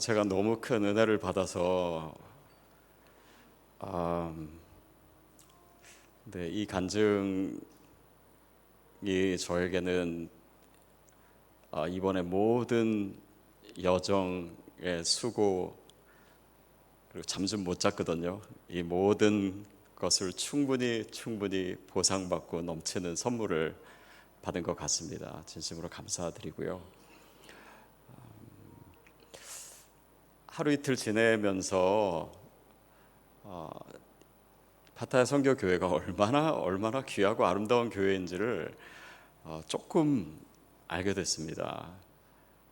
제가 너무 큰 은혜를 받아서 네, 이 간증이 저에게는 이번에 모든 여정의 수고, 그리고 잠 좀 못 잤거든요. 이 모든 것을 충분히 보상받고 넘치는 선물을 받은 것 같습니다. 진심으로 감사드리고요. 하루 이틀 지내면서 파타야 선교교회가 얼마나 귀하고 아름다운 교회인지를 조금 알게 됐습니다.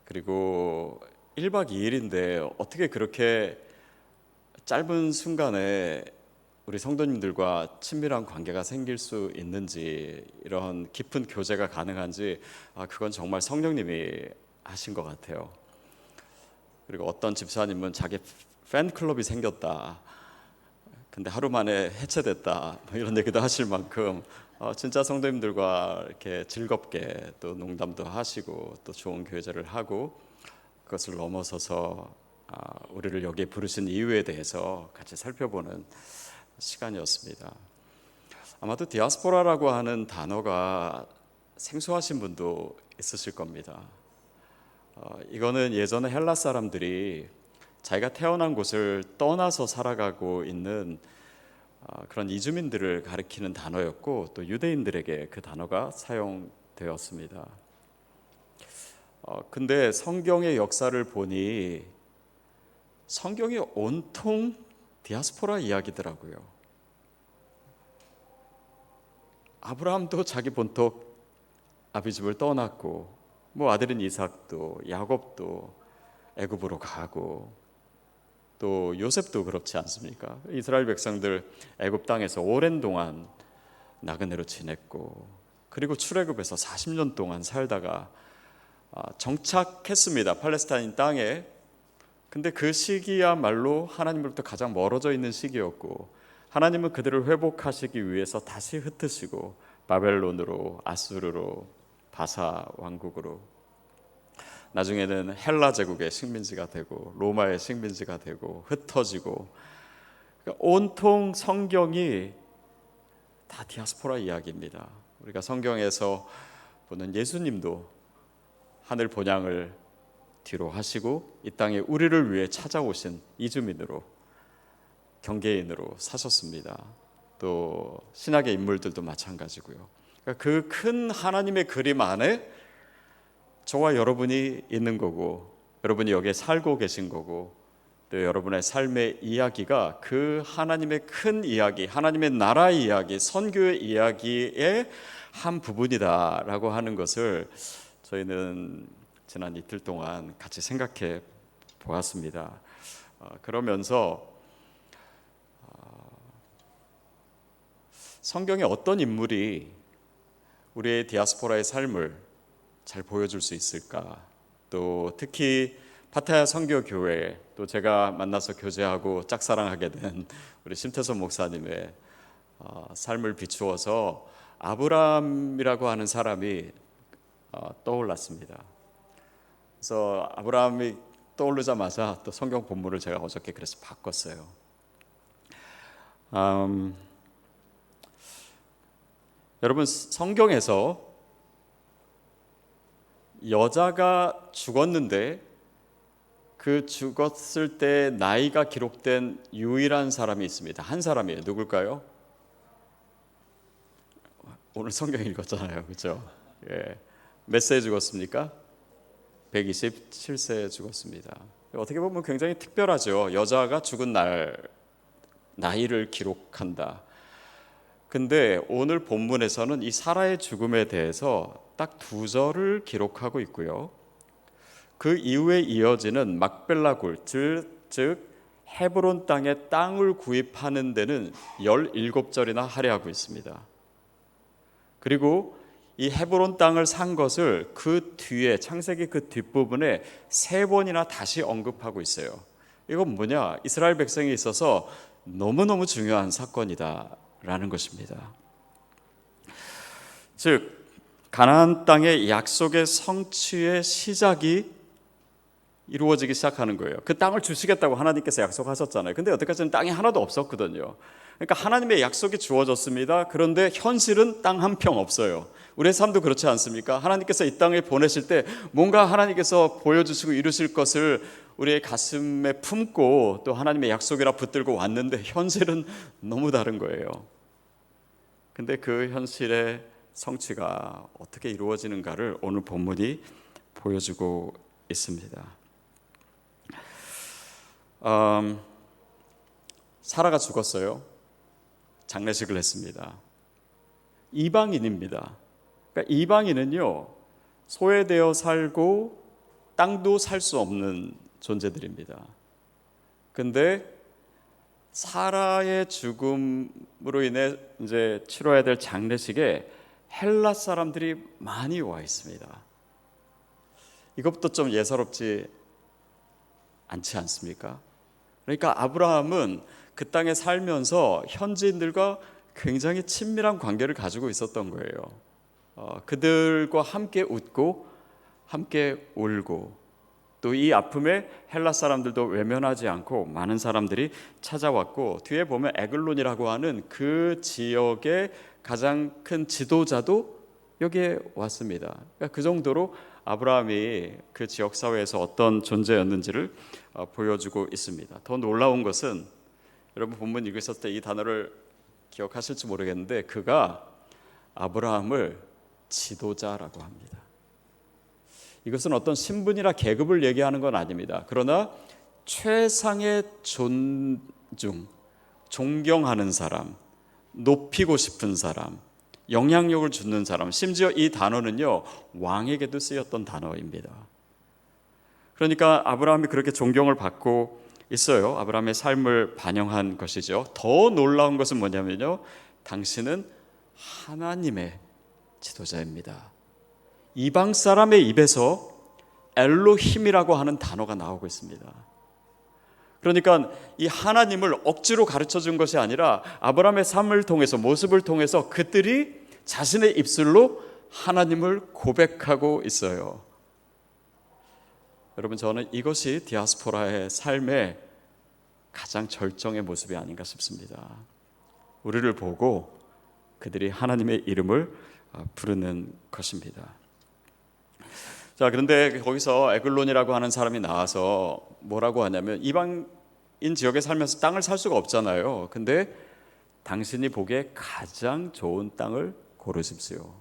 그리고 1박 2일인데 어떻게 그렇게 짧은 순간에 우리 성도님들과 친밀한 관계가 생길 수 있는지, 이런 깊은 교제가 가능한지, 그건 정말 성령님이 하신 것 같아요. 그리고 어떤 집사님은 자기 팬클럽이 생겼다, 근데 하루 만에 해체됐다, 이런 얘기도 하실 만큼 진짜 성도님들과 이렇게 즐겁게 또 농담도 하시고 또 좋은 교제를 하고, 그것을 넘어서서 우리를 여기에 부르신 이유에 대해서 같이 살펴보는 시간이었습니다. 아마도 디아스포라라고 하는 단어가 생소하신 분도 있으실 겁니다. 이거는 예전에 헬라 사람들이 자기가 태어난 곳을 떠나서 살아가고 있는 그런 이주민들을 가리키는 단어였고, 또 유대인들에게 그 단어가 사용되었습니다. 근데 성경의 역사를 보니 성경이 온통 디아스포라 이야기더라고요. 아브라함도 자기 본토 아비집을 떠났고, 아들인 이삭도, 야곱도 애굽으로 가고, 또 요셉도 그렇지 않습니까? 이스라엘 백성들 애굽 땅에서 오랜 동안 나그네로 지냈고, 그리고 출애굽에서 40년 동안 살다가 정착했습니다, 팔레스타인 땅에. 근데 그 시기야말로 하나님으로부터 가장 멀어져 있는 시기였고, 하나님은 그들을 회복하시기 위해서 다시 흩으시고 바벨론으로, 아수르로, 바사 왕국으로, 나중에는 헬라 제국의 식민지가 되고 로마의 식민지가 되고 흩어지고, 그러니까 온통 성경이 다 디아스포라 이야기입니다. 우리가 성경에서 보는 예수님도 하늘 본향을 뒤로 하시고 이 땅에 우리를 위해 찾아오신 이주민으로, 경계인으로 사셨습니다. 또 신약의 인물들도 마찬가지고요. 그러니까 그 큰 하나님의 그림 안에 저와 여러분이 있는 거고, 여러분이 여기에 살고 계신 거고, 또 여러분의 삶의 이야기가 그 하나님의 큰 이야기, 하나님의 나라 이야기, 선교의 이야기의 한 부분이다라고 하는 것을 저희는 지난 이틀 동안 같이 생각해 보았습니다. 그러면서 성경의 어떤 인물이 우리의 디아스포라의 삶을 잘 보여줄 수 있을까? 또 특히 파타야 선교교회, 또 제가 만나서 교제하고 짝사랑하게 된 우리 심태선 목사님의 삶을 비추어서 아브라함이라고 하는 사람이 떠올랐습니다. 그래서 아브라함이 떠오르자마자 또 성경 본문을 제가 어저께 그래서 바꿨어요. 여러분, 성경에서 여자가 죽었는데 그 죽었을 때 나이가 기록된 유일한 사람이 있습니다. 한 사람이에요. 누굴까요? 오늘 성경 읽었잖아요, 그렇죠? 예. 몇 세에 죽었습니까? 127세에 죽었습니다. 어떻게 보면 굉장히 특별하죠. 여자가 죽은 날 나이를 기록한다. 근데 오늘 본문에서는 이 사라의 죽음에 대해서 딱 2절을 기록하고 있고요. 그 이후에 이어지는 막벨라 굴, 즉 헤브론 땅에 땅을 구입하는 데는 17절이나 할애하고 있습니다. 그리고 이 헤브론 땅을 산 것을 그 뒤에, 창세기 그 뒷부분에 3번이나 다시 언급하고 있어요. 이건 뭐냐? 이스라엘 백성에 있어서 너무너무 중요한 사건이다 라는 것입니다. 즉 가나안 땅의 약속의 성취의 시작이 이루어지기 시작하는 거예요. 그 땅을 주시겠다고 하나님께서 약속하셨잖아요. 근데 여태까지는 땅이 하나도 없었거든요. 그러니까 하나님의 약속이 주어졌습니다. 그런데 현실은 땅 한 평 없어요. 우리의 삶도 그렇지 않습니까? 하나님께서 이 땅에 보내실 때 뭔가 하나님께서 보여주시고 이루실 것을 우리의 가슴에 품고 또 하나님의 약속이라 붙들고 왔는데 현실은 너무 다른 거예요. 근데 그 현실의 성취가 어떻게 이루어지는가를 오늘 본문이 보여주고 있습니다. 사라가 죽었어요. 장례식을 했습니다. 이방인입니다. 그러니까 이방인은요, 소외되어 살고 땅도 살 수 없는 존재들입니다. 근데 사라의 죽음으로 인해 이제 치러야 될 장례식에 헬라 사람들이 많이 와 있습니다. 이것부터 좀 예사롭지 않지 않습니까? 그러니까 아브라함은 그 땅에 살면서 현지인들과 굉장히 친밀한 관계를 가지고 있었던 거예요. 그들과 함께 웃고 함께 울고 또 이 아픔에 헬라 사람들도 외면하지 않고 많은 사람들이 찾아왔고, 뒤에 보면 에글론이라고 하는 그 지역의 가장 큰 지도자도 여기에 왔습니다. 그러니까 그 정도로 아브라함이 그 지역 사회에서 어떤 존재였는지를 보여주고 있습니다. 더 놀라운 것은 여러분 본문 읽으셨을 때 이 단어를 기억하실지 모르겠는데 그가 아브라함을 지도자라고 합니다. 이것은 어떤 신분이나 계급을 얘기하는 건 아닙니다. 그러나 최상의 존중, 존경하는 사람, 높이고 싶은 사람, 영향력을 주는 사람, 심지어 이 단어는요 왕에게도 쓰였던 단어입니다. 그러니까 아브라함이 그렇게 존경을 받고 있어요. 아브라함의 삶을 반영한 것이죠. 더 놀라운 것은 뭐냐면요, 당신은 하나님의 지도자입니다. 이방 사람의 입에서 엘로힘이라고 하는 단어가 나오고 있습니다. 그러니까 이 하나님을 억지로 가르쳐 준 것이 아니라 아브라함의 삶을 통해서, 모습을 통해서 그들이 자신의 입술로 하나님을 고백하고 있어요. 여러분, 저는 이것이 디아스포라의 삶의 가장 절정의 모습이 아닌가 싶습니다. 우리를 보고 그들이 하나님의 이름을 부르는 것입니다. 자, 그런데 거기서 에글론이라고 하는 사람이 나와서 뭐라고 하냐면, 이방인 지역에 살면서 땅을 살 수가 없잖아요. 근데 당신이 보기에 가장 좋은 땅을 고르십시오.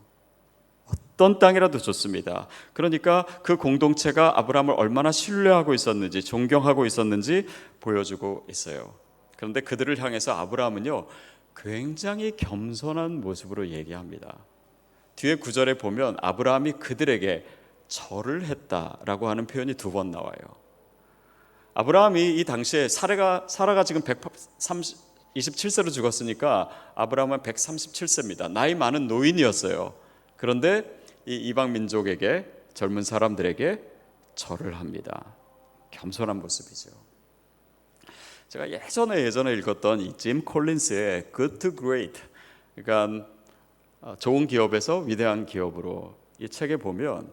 어떤 땅이라도 좋습니다. 그러니까 그 공동체가 아브라함을 얼마나 신뢰하고 있었는지, 존경하고 있었는지 보여주고 있어요. 그런데 그들을 향해서 아브라함은요 굉장히 겸손한 모습으로 얘기합니다. 뒤에 구절에 보면 아브라함이 그들에게 절을 했다라고 하는 표현이 2번 나와요. 아브라함이 이 당시에 사라가 지금 127세로 죽었으니까 아브라함은 137세입니다. 나이 많은 노인이었어요. 그런데 이 이방 민족에게, 젊은 사람들에게 절을 합니다. 겸손한 모습이죠. 제가 예전에 읽었던 이 짐 콜린스의 Good to Great, 그러니까 좋은 기업에서 위대한 기업으로, 이 책에 보면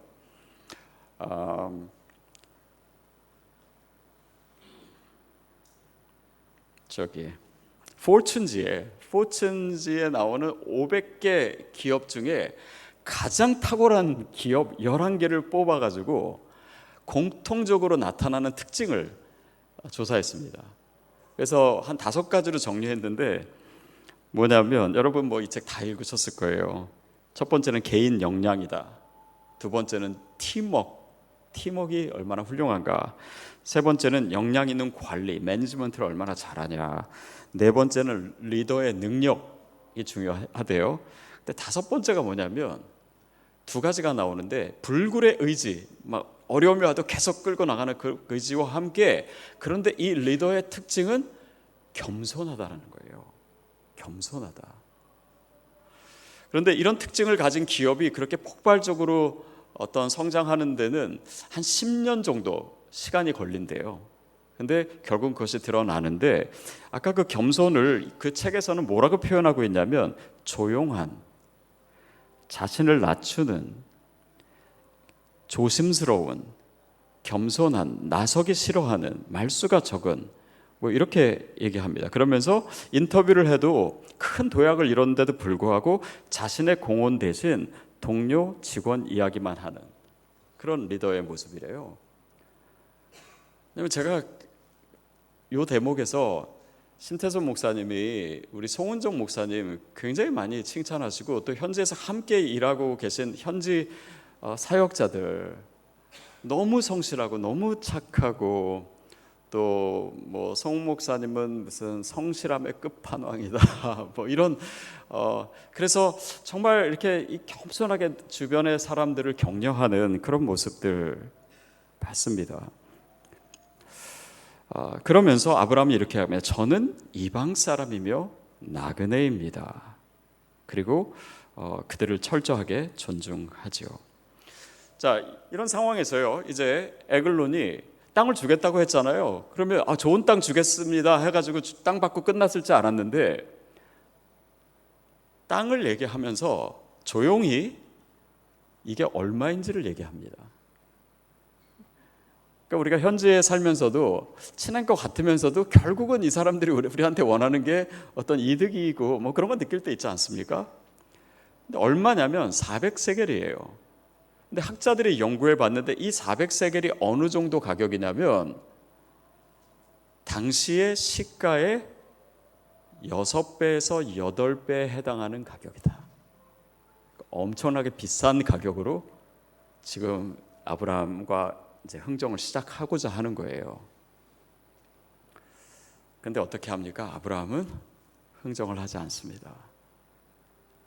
저기 포춘지에 나오는 500개 기업 중에 가장 탁월한 기업 11개를 뽑아가지고 공통적으로 나타나는 특징을 조사했습니다. 그래서 한 5가지로 정리했는데 뭐냐면, 여러분 뭐 이 책 다 읽으셨을 거예요. 첫 번째는 개인 역량이다. 두 번째는 팀워크이 얼마나 훌륭한가. 세 번째는 역량 있는 관리, 매니지먼트를 얼마나 잘하냐. 네 번째는 리더의 능력이 중요하대요. 근데 5번째가 뭐냐면 2가지가 나오는데, 불굴의 의지, 막 어려움이 와도 계속 끌고 나가는 그 의지와 함께, 그런데 이 리더의 특징은 겸손하다는 거예요. 겸손하다. 그런데 이런 특징을 가진 기업이 그렇게 폭발적으로 어떤 성장하는 데는 한 10년 정도 시간이 걸린대요. 근데 결국 그것이 드러나는데, 아까 그 겸손을 그 책에서는 뭐라고 표현하고 있냐면 조용한, 자신을 낮추는, 조심스러운, 겸손한, 나서기 싫어하는, 말수가 적은, 뭐 이렇게 얘기합니다. 그러면서 인터뷰를 해도 큰 도약을 이뤘는데도 불구하고 자신의 공헌 대신 동료, 직원 이야기만 하는 그런 리더의 모습이래요. 왜냐면 제가 이 대목에서 신태선 목사님이 우리 송은정 목사님 굉장히 많이 칭찬하시고, 또 현지에서 함께 일하고 계신 현지 사역자들 너무 성실하고 너무 착하고, 또 뭐 송 목사님은 무슨 성실함의 끝판왕이다 뭐 이런 그래서 정말 이렇게 겸손하게 주변의 사람들을 격려하는 그런 모습들 봤습니다. 그러면서 아브라함이 이렇게 하면 저는 이방 사람이며 나그네입니다. 그리고 그들을 철저하게 존중하지요. 자, 이런 상황에서요, 이제 에글론이 땅을 주겠다고 했잖아요. 그러면 좋은 땅 주겠습니다 해가지고 땅 받고 끝났을 줄 알았는데, 땅을 얘기하면서 조용히 이게 얼마인지를 얘기합니다. 그러니까 우리가 현지에 살면서도 친한 것 같으면서도 결국은 이 사람들이 우리한테 원하는 게 어떤 이득이고 뭐 그런 거 느낄 때 있지 않습니까? 근데 얼마냐면 400세겔이에요. 근데 학자들이 연구해 봤는데 이 400세겔이 어느 정도 가격이냐면 당시의 시가의 6배에서 8배에 해당하는 가격이다. 엄청나게 비싼 가격으로 지금 아브라함과 이제 흥정을 시작하고자 하는 거예요. 근데 어떻게 합니까? 아브라함은 흥정을 하지 않습니다.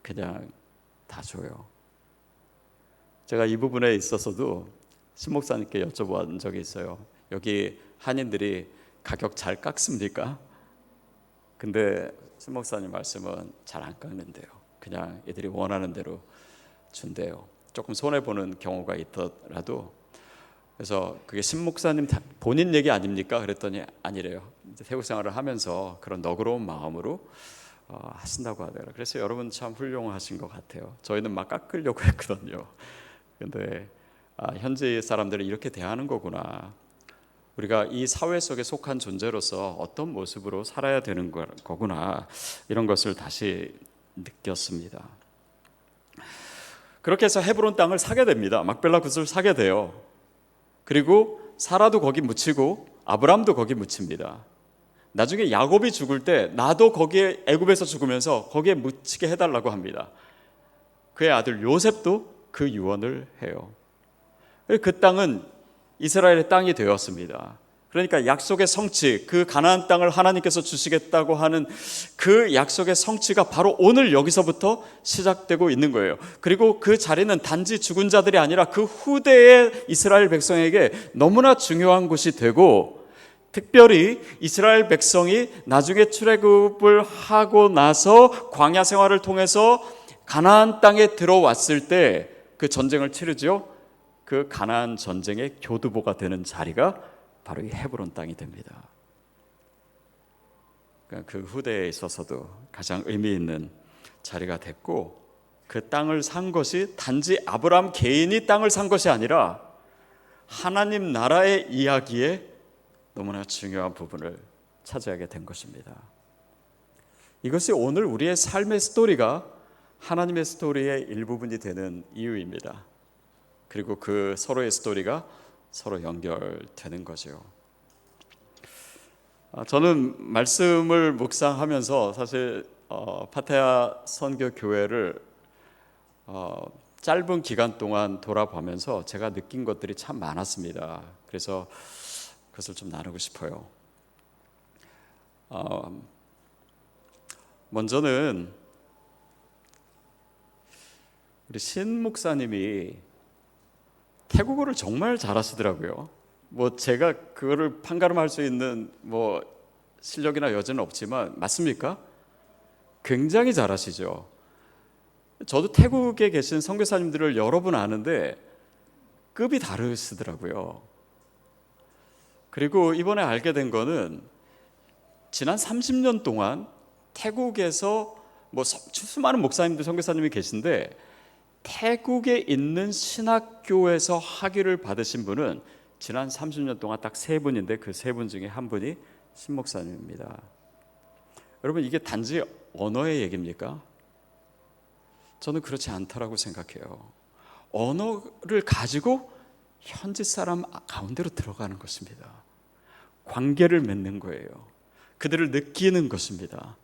그냥 다 줘요. 제가 이 부분에 있어서도 신 목사님께 여쭤본 적이 있어요. 여기 한인들이 가격 잘 깎습니까? 근데 신 목사님 말씀은 잘 안 깎는데요. 그냥 애들이 원하는 대로 준대요. 조금 손해보는 경우가 있더라도. 그래서 그게 신 목사님 본인 얘기 아닙니까? 그랬더니 아니래요. 이제 태국 생활을 하면서 그런 너그러운 마음으로 하신다고 하더라고요. 그래서 여러분 참 훌륭하신 것 같아요. 저희는 막 깎으려고 했거든요. 근데 현지 사람들이 이렇게 대하는 거구나. 우리가 이 사회 속에 속한 존재로서 어떤 모습으로 살아야 되는 거구나. 이런 것을 다시 느꼈습니다. 그렇게 해서 헤브론 땅을 사게 됩니다. 막벨라 굿을 사게 돼요. 그리고 사라도 거기 묻히고 아브람도 거기 묻힙니다. 나중에 야곱이 죽을 때 나도 거기에 애굽에서 죽으면서 거기에 묻히게 해달라고 합니다. 그의 아들 요셉도 그 유언을 해요. 그 땅은 이스라엘의 땅이 되었습니다. 그러니까 약속의 성취, 그 가나안 땅을 하나님께서 주시겠다고 하는 그 약속의 성취가 바로 오늘 여기서부터 시작되고 있는 거예요. 그리고 그 자리는 단지 죽은 자들이 아니라 그 후대의 이스라엘 백성에게 너무나 중요한 곳이 되고, 특별히 이스라엘 백성이 나중에 출애굽을 하고 나서 광야 생활을 통해서 가나안 땅에 들어왔을 때 그 전쟁을 치르죠. 그 가나안 전쟁의 교두보가 되는 자리가 바로 이 헤브론 땅이 됩니다. 그 후대에 있어서도 가장 의미 있는 자리가 됐고, 그 땅을 산 것이 단지 아브라함 개인이 땅을 산 것이 아니라 하나님 나라의 이야기에 너무나 중요한 부분을 차지하게 된 것입니다. 이것이 오늘 우리의 삶의 스토리가 하나님의 스토리의 일부분이 되는 이유입니다. 그리고 그 서로의 스토리가 서로 연결되는 거죠. 저는 말씀을 묵상하면서 사실 파타야 선교교회를 짧은 기간 동안 돌아보면서 제가 느낀 것들이 참 많았습니다. 그래서 그것을 좀 나누고 싶어요. 먼저는 우리 신 목사님이 태국어를 정말 잘하시더라고요. 뭐 제가 그거를 판가름할 수 있는 뭐 실력이나 여지는 없지만 맞습니까? 굉장히 잘하시죠. 저도 태국에 계신 선교사님들을 여러 분 아는데 급이 다르시더라고요. 그리고 이번에 알게 된 거는 지난 30년 동안 태국에서 뭐 수많은 목사님들, 선교사님이 계신데 태국에 있는 신학교에서 학위를 받으신 분은 지난 30년 동안 딱 3분인데 그 3분 중에 한 분이 신 목사님입니다. 여러분, 이게 단지 언어의 얘기입니까? 저는 그렇지 않다라고 생각해요. 언어를 가지고 현지 사람 가운데로 들어가는 것입니다. 관계를 맺는 거예요. 그들을 느끼는 것입니다.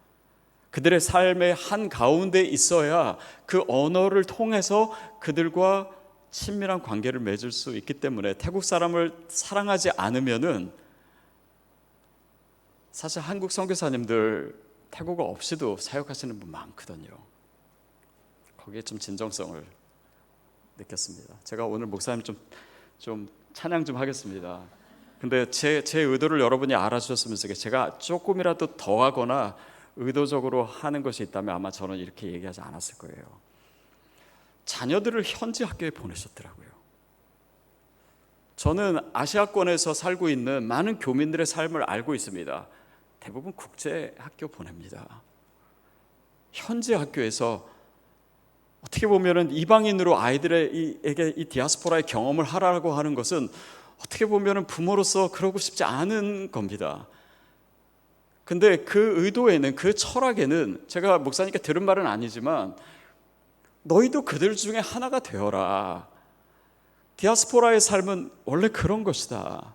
그들의 삶의 한 가운데 있어야 그 언어를 통해서 그들과 친밀한 관계를 맺을 수 있기 때문에 태국 사람을 사랑하지 않으면은 사실 한국 선교사님들 태국어 없이도 사역하시는 분 많거든요. 거기에 좀 진정성을 느꼈습니다. 제가 오늘 목사님 좀 찬양 좀 하겠습니다. 근데 제 의도를 여러분이 알아주셨으면 좋겠어요. 제가 조금이라도 더하거나 의도적으로 하는 것이 있다면 아마 저는 이렇게 얘기하지 않았을 거예요. 자녀들을 현지 학교에 보내셨더라고요. 저는 아시아권에서 살고 있는 많은 교민들의 삶을 알고 있습니다. 대부분 국제 학교 보냅니다. 현지 학교에서 어떻게 보면은 이방인으로 아이들에게 이 디아스포라의 경험을 하라고 하는 것은 어떻게 보면은 부모로서 그러고 싶지 않은 겁니다. 근데 그 의도에는, 그 철학에는 제가 목사님께 들은 말은 아니지만 너희도 그들 중에 하나가 되어라. 디아스포라의 삶은 원래 그런 것이다.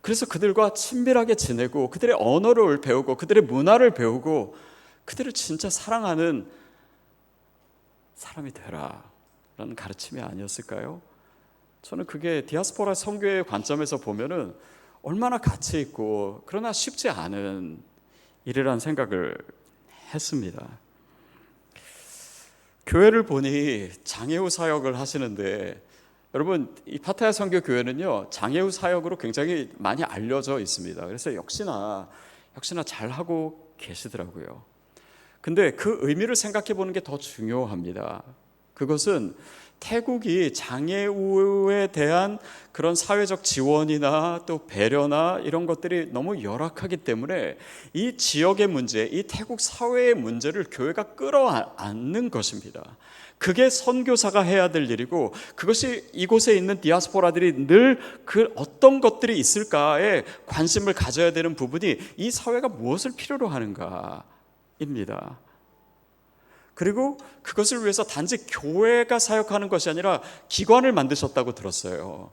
그래서 그들과 친밀하게 지내고 그들의 언어를 배우고 그들의 문화를 배우고 그들을 진짜 사랑하는 사람이 되라 라는 가르침이 아니었을까요? 저는 그게 디아스포라 선교의 관점에서 보면은 얼마나 가치 있고 그러나 쉽지 않은 일이라는 생각을 했습니다. 교회를 보니 장애우 사역을 하시는데, 여러분 이 파타야 선교 교회는요 장애우 사역으로 굉장히 많이 알려져 있습니다. 그래서 역시나 잘하고 계시더라고요. 근데 그 의미를 생각해 보는 게 더 중요합니다. 그것은 태국이 장애우에 대한 그런 사회적 지원이나 또 배려나 이런 것들이 너무 열악하기 때문에 이 지역의 문제, 이 태국 사회의 문제를 교회가 끌어안는 것입니다. 그게 선교사가 해야 될 일이고, 그것이 이곳에 있는 디아스포라들이 늘 그 어떤 것들이 있을까에 관심을 가져야 되는 부분이 이 사회가 무엇을 필요로 하는가입니다. 그리고 그것을 위해서 단지 교회가 사역하는 것이 아니라 기관을 만드셨다고 들었어요.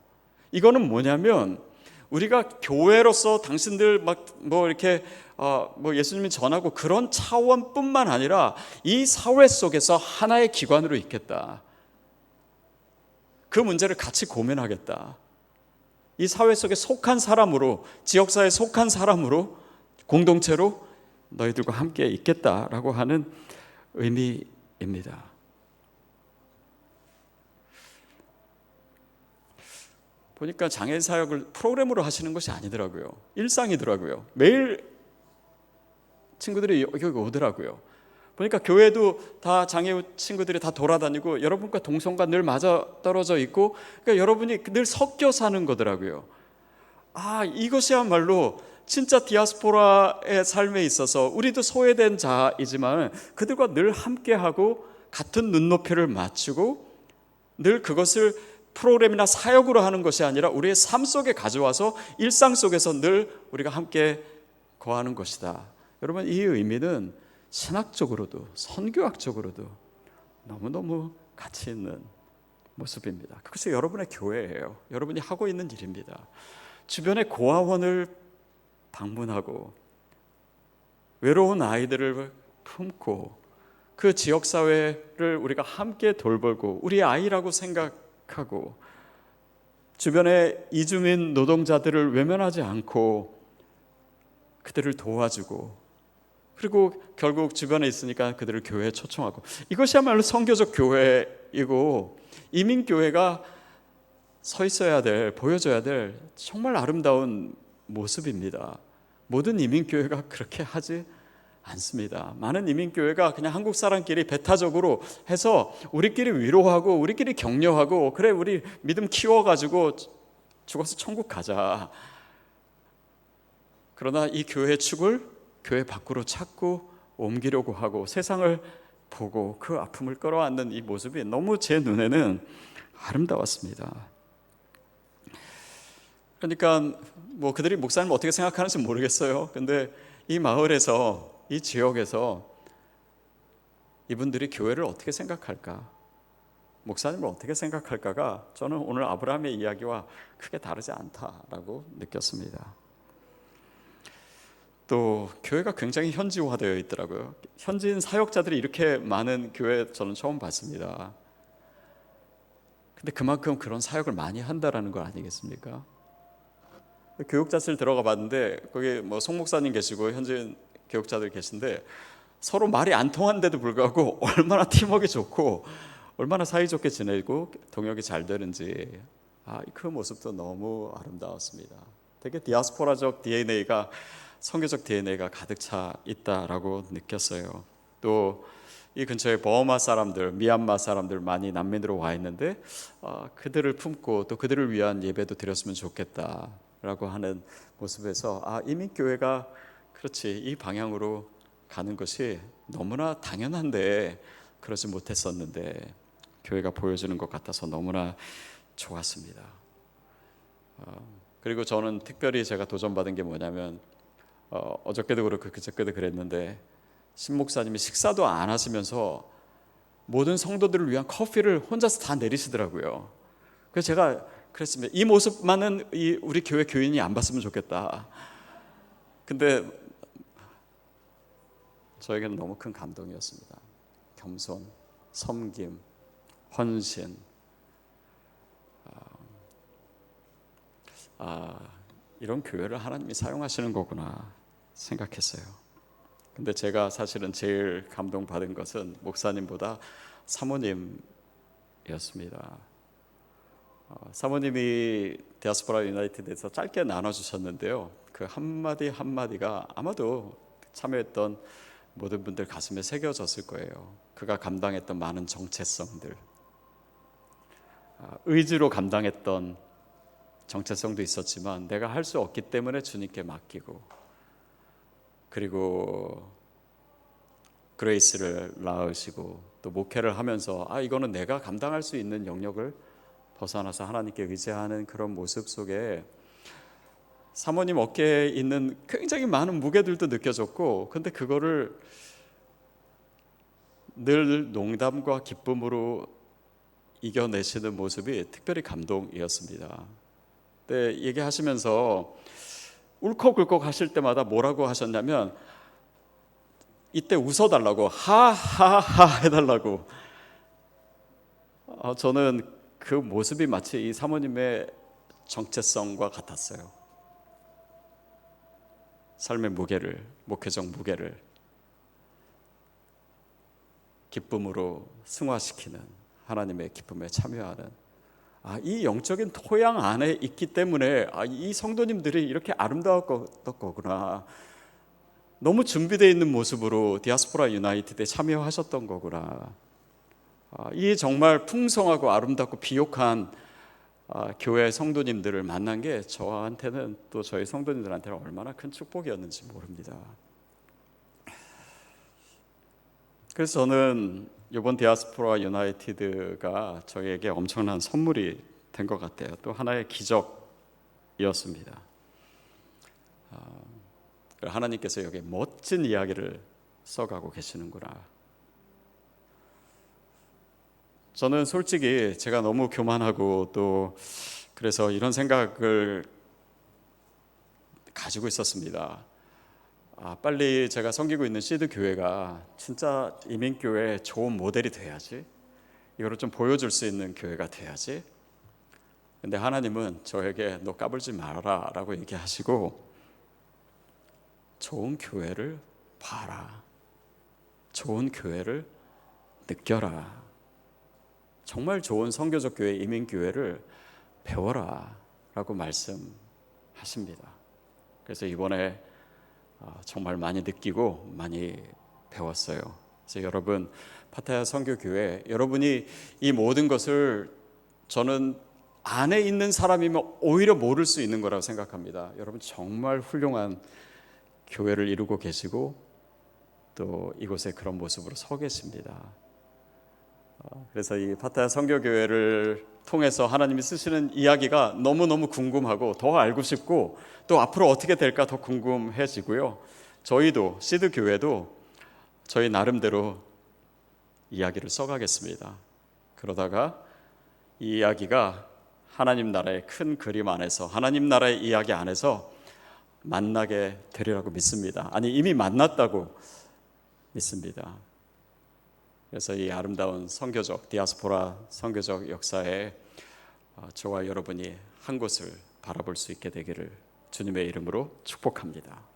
이거는 뭐냐면 우리가 교회로서 당신들 이렇게 예수님이 전하고 그런 차원뿐만 아니라 이 사회 속에서 하나의 기관으로 있겠다. 그 문제를 같이 고민하겠다. 이 사회 속에 속한 사람으로, 지역사회에 속한 사람으로, 공동체로 너희들과 함께 있겠다라고 하는 의미입니다. 보니까 장애인 사역을 프로그램으로 하시는 것이 아니더라고요. 일상이더라고요. 매일 친구들이 여기 오더라고요. 보니까 교회도 다 장애인 친구들이 다 돌아다니고 여러분과 동성과 늘 맞아 떨어져 있고, 그러니까 여러분이 늘 섞여 사는 거더라고요. 이것이야말로 진짜 디아스포라의 삶에 있어서 우리도 소외된 자이지만 그들과 늘 함께하고 같은 눈높이를 맞추고 늘 그것을 프로그램이나 사역으로 하는 것이 아니라 우리의 삶 속에 가져와서 일상 속에서 늘 우리가 함께 거하는 것이다. 여러분, 이 의미는 신학적으로도 선교학적으로도 너무너무 가치 있는 모습입니다. 그것이 여러분의 교회예요. 여러분이 하고 있는 일입니다. 주변의 고아원을 방문하고 외로운 아이들을 품고 그 지역사회를 우리가 함께 돌보고 우리 아이라고 생각하고 주변의 이주민 노동자들을 외면하지 않고 그들을 도와주고, 그리고 결국 주변에 있으니까 그들을 교회에 초청하고, 이것이야말로 선교적 교회이고 이민교회가 서 있어야 될, 보여줘야 될 정말 아름다운 모습입니다. 모든 이민교회가 그렇게 하지 않습니다. 많은 이민교회가 그냥 한국 사람끼리 배타적으로 해서 우리끼리 위로하고 우리끼리 격려하고, 그래 우리 믿음 키워가지고 죽어서 천국 가자. 그러나 이 교회의 축을 교회 밖으로 찾고 옮기려고 하고 세상을 보고 그 아픔을 끌어안는 이 모습이 너무 제 눈에는 아름다웠습니다. 그러니까 뭐 그들이 목사님 어떻게 생각하는지 모르겠어요. 근데 이 마을에서, 이 지역에서 이분들이 교회를 어떻게 생각할까, 목사님을 어떻게 생각할까가 저는 오늘 아브라함의 이야기와 크게 다르지 않다라고 느꼈습니다. 또 교회가 굉장히 현지화되어 있더라고요. 현지인 사역자들이 이렇게 많은 교회 저는 처음 봤습니다. 근데 그만큼 그런 사역을 많이 한다라는 거 아니겠습니까? 교육자실 들어가 봤는데 거기 뭐 송목사님 계시고 현지인 교육자들 계신데 서로 말이 안 통하는데도 불구하고 얼마나 팀워크가 좋고 얼마나 사이좋게 지내고 동역이 잘 되는지, 그 모습도 너무 아름다웠습니다. 되게 디아스포라적 DNA가, 선교적 DNA가 가득 차 있다라고 느꼈어요. 또 이 근처에 버마 사람들, 미얀마 사람들 많이 난민으로 와 있는데 그들을 품고 또 그들을 위한 예배도 드렸으면 좋겠다라고 하는 모습에서 이민교회가 그렇지, 이 방향으로 가는 것이 너무나 당연한데 그러지 못했었는데 교회가 보여주는 것 같아서 너무나 좋았습니다. 그리고 저는 특별히 제가 도전받은 게 뭐냐면 어저께도 그렇고 그저께도 그랬는데 신 목사님이 식사도 안 하시면서 모든 성도들을 위한 커피를 혼자서 다 내리시더라고요. 그래서 제가 그랬습니다. 이 모습만은 우리 교회 교인이 안 봤으면 좋겠다. 근데 저에게는 너무 큰 감동이었습니다. 겸손, 섬김, 헌신. 이런 교회를 하나님이 사용하시는 거구나 생각했어요. 근데 제가 사실은 제일 감동받은 것은 목사님보다 사모님이었습니다. 사모님이 디아스포라 유나이티드에서 짧게 나눠주셨는데요. 그 한마디 한마디가 아마도 참여했던 모든 분들 가슴에 새겨졌을 거예요. 그가 감당했던 많은 정체성들, 의지로 감당했던 정체성도 있었지만 내가 할 수 없기 때문에 주님께 맡기고, 그리고 그레이스를 낳으시고 또 목회를 하면서 이거는 내가 감당할 수 있는 영역을 벗어나서 하나님께 의지하는 그런 모습 속에 사모님 어깨에 있는 굉장히 많은 무게들도 느껴졌고, 근데 그거를 늘 농담과 기쁨으로 이겨내시는 모습이 특별히 감동이었습니다. 근데 얘기하시면서 울컥울컥 하실 때마다 뭐라고 하셨냐면 이때 웃어달라고, 하하하 해달라고. 저는 그 모습이 마치 이 사모님의 정체성과 같았어요. 삶의 무게를, 목회적 무게를 기쁨으로 승화시키는, 하나님의 기쁨에 참여하는, 이 영적인 토양 안에 있기 때문에 이 성도님들이 이렇게 아름다웠던 거구나. 너무 준비되어 있는 모습으로 디아스포라 유나이티드에 참여하셨던 거구나. 이 정말 풍성하고 아름답고 비옥한 교회 성도님들을 만난 게 저한테는, 또 저희 성도님들한테는 얼마나 큰 축복이었는지 모릅니다. 그래서 저는 이번 디아스포라 유나이티드가 저희에게 엄청난 선물이 된 것 같아요. 또 하나의 기적이었습니다. 하나님께서 여기 멋진 이야기를 써가고 계시는구나. 저는 솔직히 제가 너무 교만하고 또 그래서 이런 생각을 가지고 있었습니다. 빨리 제가 섬기고 있는 시드 교회가 진짜 이민교회 좋은 모델이 돼야지, 이거를 좀 보여줄 수 있는 교회가 돼야지. 근데 하나님은 저에게 너 까불지 말아라 라고 얘기하시고, 좋은 교회를 봐라, 좋은 교회를 느껴라, 정말 좋은 선교적 교회, 이민교회를 배워라 라고 말씀하십니다. 그래서 이번에 정말 많이 느끼고 많이 배웠어요. 그래서 여러분, 파타야 선교교회, 여러분이 이 모든 것을, 저는 안에 있는 사람이면 오히려 모를 수 있는 거라고 생각합니다. 여러분 정말 훌륭한 교회를 이루고 계시고 또 이곳에 그런 모습으로 서 계십니다. 그래서 이 파타야 선교교회를 통해서 하나님이 쓰시는 이야기가 너무너무 궁금하고 더 알고 싶고 또 앞으로 어떻게 될까 더 궁금해지고요. 저희도 시드 교회도 저희 나름대로 이야기를 써가겠습니다. 그러다가 이 이야기가 하나님 나라의 큰 그림 안에서 하나님 나라의 이야기 안에서 만나게 되리라고 믿습니다. 아니 이미 만났다고 믿습니다. 그래서 이 아름다운 선교적 디아스포라 선교적 역사에 저와 여러분이 한 곳을 바라볼 수 있게 되기를 주님의 이름으로 축복합니다.